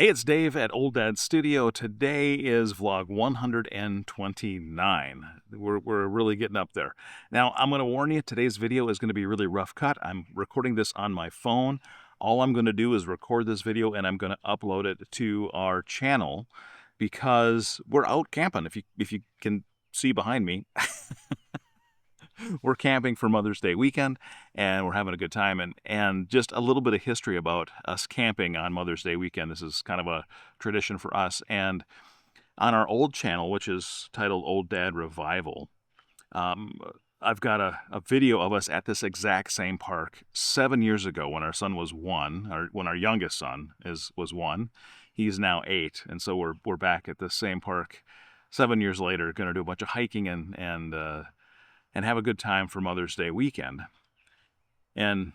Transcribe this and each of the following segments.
Hey, it's Dave at Old Dad Studio. Today is vlog 129. We're really getting up there. Now, I'm going to warn you, today's video is going to be really rough cut. I'm recording this on my phone. All I'm going to do is record this video and I'm going to upload it to our channel because we're out camping. If you can see behind me, we're camping for Mother's Day weekend and we're having a good time. And just a little bit of history about us camping on Mother's Day weekend. This is kind of a tradition for us. And on our old channel, which is titled Old Dad Revival, I've got a video of us at this exact same park 7 years ago when our son was 1, or when our youngest son was 1. He's now 8, and so we're back at the same park 7 years later, going to do a bunch of hiking and have a good time for Mother's Day weekend. And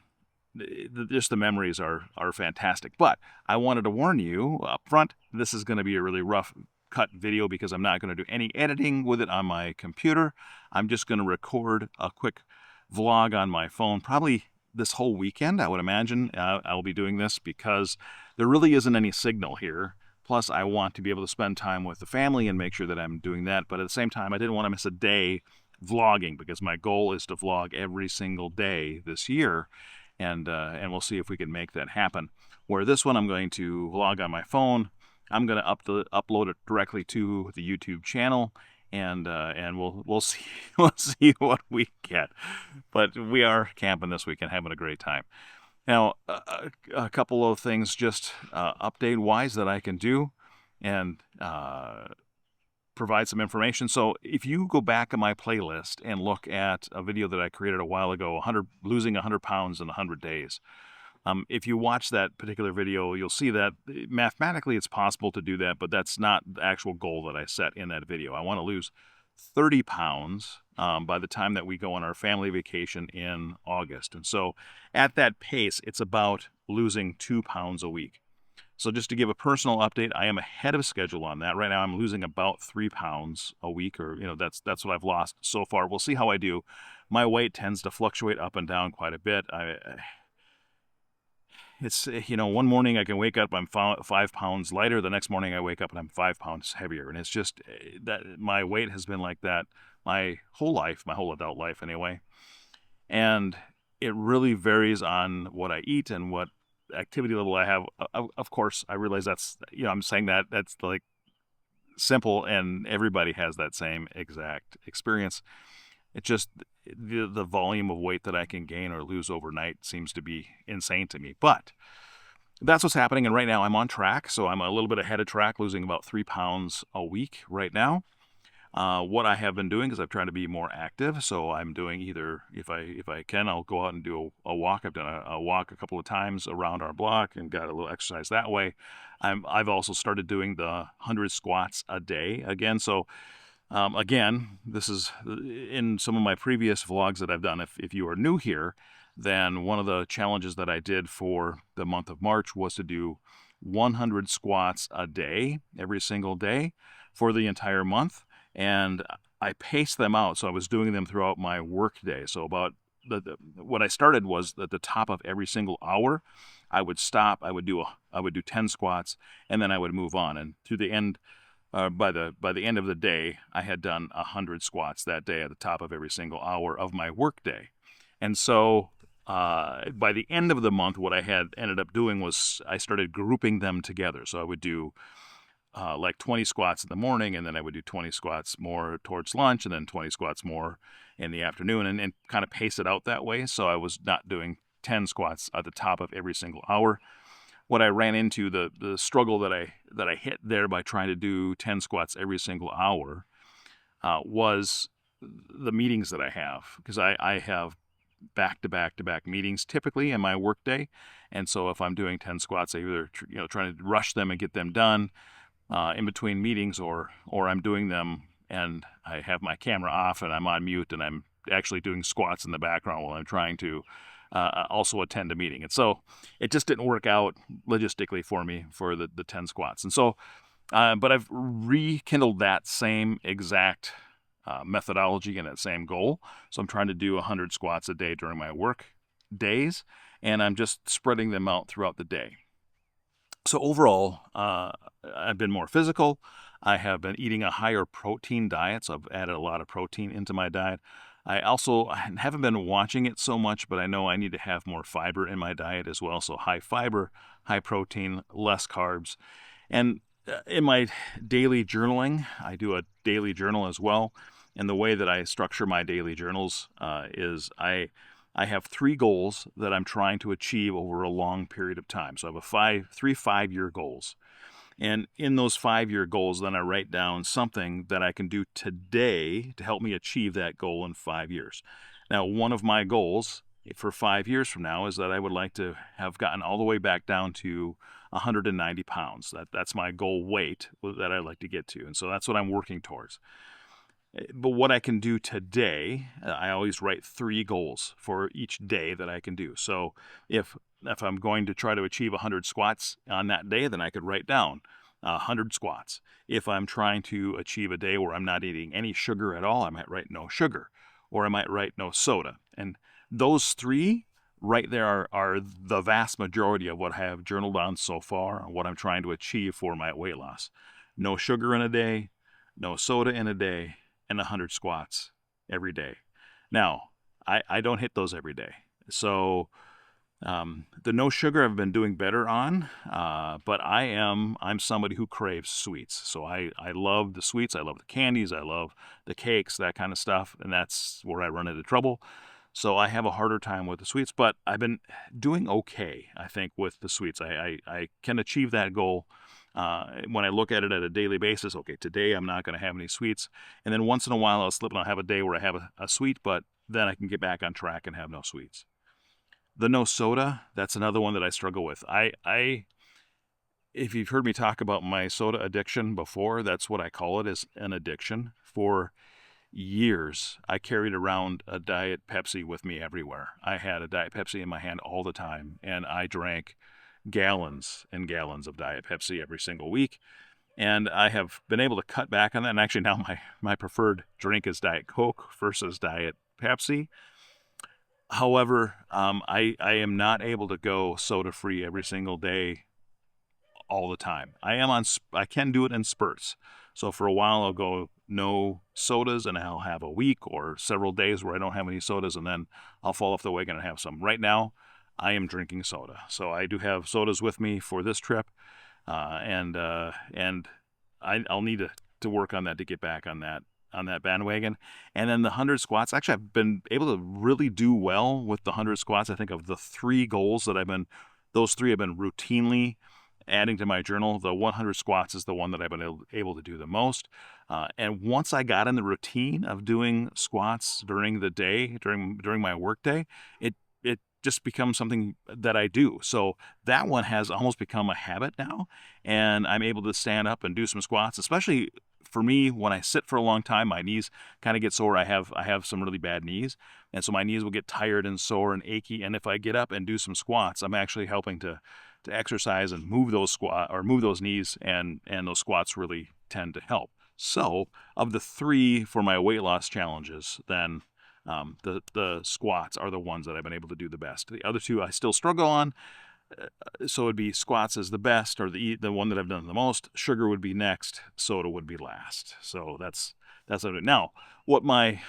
just the memories are fantastic. But I wanted to warn you up front, this is going to be a really rough cut video because I'm not going to do any editing with it on my computer. I'm just going to record a quick vlog on my phone, probably this whole weekend, I would imagine. I'll be doing this because there really isn't any signal here. Plus, I want to be able to spend time with the family and make sure that I'm doing that. But at the same time, I didn't want to miss a day vlogging because my goal is to vlog every single day this year, and we'll see if we can make that happen. Where this one I'm going to vlog on my phone, I'm going to upload it directly to the YouTube channel, and we'll see what we get. But we are camping this weekend, having a great time. Now, a couple of things just update wise that I can do, and provide some information. So if you go back in my playlist and look at a video that I created a while ago, losing 100 pounds in 100 days, if you watch that particular video, you'll see that mathematically it's possible to do that, but that's not the actual goal that I set in that video. I want to lose 30 pounds by the time that we go on our family vacation in August. And so at that pace, it's about losing 2 pounds a week. So just to give a personal update, I am ahead of schedule on that. Right now I'm losing about 3 pounds a week, or that's what I've lost so far. We'll see how I do. My weight tends to fluctuate up and down quite a bit. It's one morning I can wake up, I'm 5 pounds lighter. The next morning I wake up and I'm 5 pounds heavier. And it's just that my weight has been like that my whole life, my whole adult life anyway. And it really varies on what I eat and what activity level I have. Of course, I realize that's, I'm saying that's like simple and everybody has that same exact experience. It's just the volume of weight that I can gain or lose overnight seems to be insane to me. But that's what's happening. And right now I'm on track. So I'm a little bit ahead of track, losing about 3 pounds a week right now. What I have been doing is I've tried to be more active. So I'm doing either, if I can, I'll go out and do a walk. I've done a walk a couple of times around our block and got a little exercise that way. I've also started doing the 100 squats a day again. So again, this is in some of my previous vlogs that I've done. If you are new here, then one of the challenges that I did for the month of March was to do 100 squats a day, every single day for the entire month. And I paced them out, so I was doing them throughout my work day. So about what I started was at the top of every single hour, I would stop. I would do 10 squats, and then I would move on. And through the end, by the end of the day, I had done 100 squats that day at the top of every single hour of my work day. And so by the end of the month, what I had ended up doing was I started grouping them together. So I would do like 20 squats in the morning, and then I would do 20 squats more towards lunch, and then 20 squats more in the afternoon, and kind of pace it out that way. So I was not doing 10 squats at the top of every single hour. What I ran into, the struggle that I hit there by trying to do 10 squats every single hour was the meetings that I have, because I have back-to-back meetings typically in my work day. And so if I'm doing 10 squats, I either trying to rush them and get them done in between meetings, or I'm doing them and I have my camera off and I'm on mute and I'm actually doing squats in the background while I'm trying to also attend a meeting. And so it just didn't work out logistically for me for the 10 squats. And so, but I've rekindled that same exact methodology and that same goal. So I'm trying to do 100 squats a day during my work days, and I'm just spreading them out throughout the day. So overall, I've been more physical. I have been eating a higher protein diet, so I've added a lot of protein into my diet. I haven't been watching it so much, but I know I need to have more fiber in my diet as well. So high fiber, high protein, less carbs. And in my daily journaling, I do a daily journal as well. And the way that I structure my daily journals is I have 3 goals that I'm trying to achieve over a long period of time. So I have three 5-year goals. And in those 5-year goals, then I write down something that I can do today to help me achieve that goal in 5 years. Now, one of my goals for 5 years from now is that I would like to have gotten all the way back down to 190 pounds. That's my goal weight that I'd like to get to. And so that's what I'm working towards. But what I can do today, I always write 3 goals for each day that I can do. So if I'm going to try to achieve 100 squats on that day, then I could write down 100 squats. If I'm trying to achieve a day where I'm not eating any sugar at all, I might write no sugar, or I might write no soda. And those 3 right there are the vast majority of what I have journaled on so far, and what I'm trying to achieve for my weight loss. No sugar in a day, no soda in a day, and 100 squats every day. Now, I don't hit those every day. So the no sugar I've been doing better on, but I'm somebody who craves sweets. So I love the sweets, I love the candies, I love the cakes, that kind of stuff, and that's where I run into trouble. So I have a harder time with the sweets, but I've been doing okay, I think, with the sweets. I can achieve that goal. When I look at it at a daily basis, okay, today I'm not going to have any sweets. And then once in a while I'll slip and I'll have a day where I have a sweet, but then I can get back on track and have no sweets. The no soda, that's another one that I struggle with. If you've heard me talk about my soda addiction before, that's what I call it, is an addiction. For years, I carried around a Diet Pepsi with me everywhere. I had a Diet Pepsi in my hand all the time, and I drank gallons and gallons of Diet Pepsi every single week. And I have been able to cut back on that. And actually now my preferred drink is Diet Coke versus Diet Pepsi. However, I am not able to go soda-free every single day all the time. I can do it in spurts. So for a while I'll go no sodas, and I'll have a week or several days where I don't have any sodas, and then I'll fall off the wagon and have some. Right now, I am drinking soda. So I do have sodas with me for this trip, and I'll need to work on that to get back on that bandwagon. And then the 100 squats, actually I've been able to really do well with the 100 squats. I think of the 3 goals that those 3 have been routinely adding to my journal. The 100 squats is the one that I've been able to do the most. And once I got in the routine of doing squats during the day, during my work day, it just becomes something that I do. So that one has almost become a habit now, and I'm able to stand up and do some squats, especially for me when I sit for a long time. My knees kind of get sore. I have some really bad knees, and so my knees will get tired and sore and achy. And if I get up and do some squats, I'm actually helping to exercise and move those knees, and those squats really tend to help. So of the 3 for my weight loss challenges, then the squats are the ones that I've been able to do the best. The other 2 I still struggle on. So it'd be squats as the best, or the one that I've done the most. Sugar would be next. Soda would be last. So that's it. Now, what my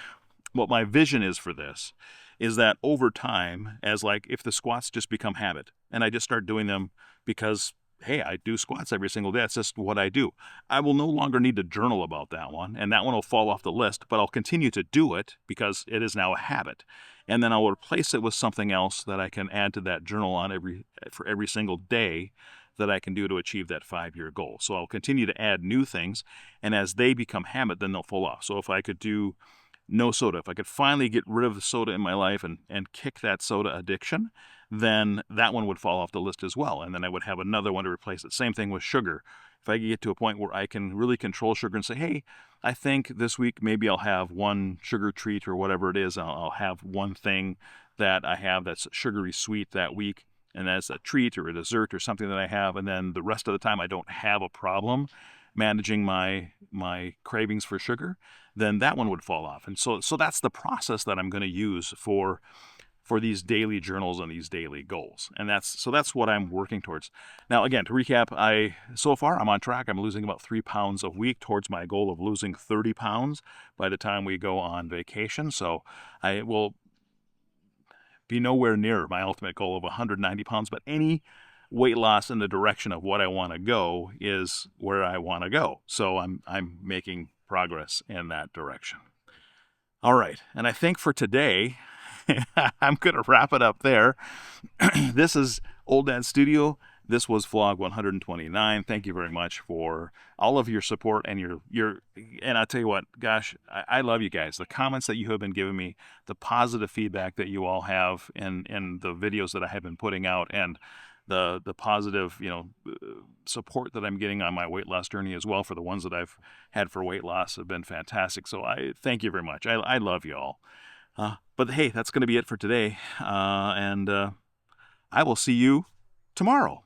vision is for this is that over time, as like if the squats just become habit, and I just start doing them because, hey, I do squats every single day. That's just what I do. I will no longer need to journal about that one, and that one will fall off the list, but I'll continue to do it because it is now a habit. And then I'll replace it with something else that I can add to that journal for every single day that I can do to achieve that 5-year goal. So I'll continue to add new things, and as they become habit, then they'll fall off. So if I could do no soda, if I could finally get rid of the soda in my life and kick that soda addiction, then that one would fall off the list as well. And then I would have another one to replace it. Same thing with sugar. If I get to a point where I can really control sugar and say, hey, I think this week maybe I'll have one sugar treat or whatever it is. I'll have one thing that I have that's sugary sweet that week, and that's a treat or a dessert or something that I have. And then the rest of the time I don't have a problem managing my cravings for sugar, then that one would fall off. And so that's the process that I'm going to use for for these daily journals and these daily goals. And that's what I'm working towards. Now, again, to recap, so far I'm on track. I'm losing about 3 pounds a week towards my goal of losing 30 pounds by the time we go on vacation. So I will be nowhere near my ultimate goal of 190 pounds, but any weight loss in the direction of what I want to go is where I want to go. So I'm making progress in that direction. All right, and I think for today, I'm going to wrap it up there. This is Old Dad Studio. This was vlog 129. Thank you very much for all of your support and and I'll tell you what, gosh, I love you guys. The comments that you have been giving me, the positive feedback that you all have in the videos that I have been putting out, and the positive, support that I'm getting on my weight loss journey as well for the ones that I've had for weight loss have been fantastic. So I thank you very much. I love you all. But hey, that's going to be it for today. And I will see you tomorrow.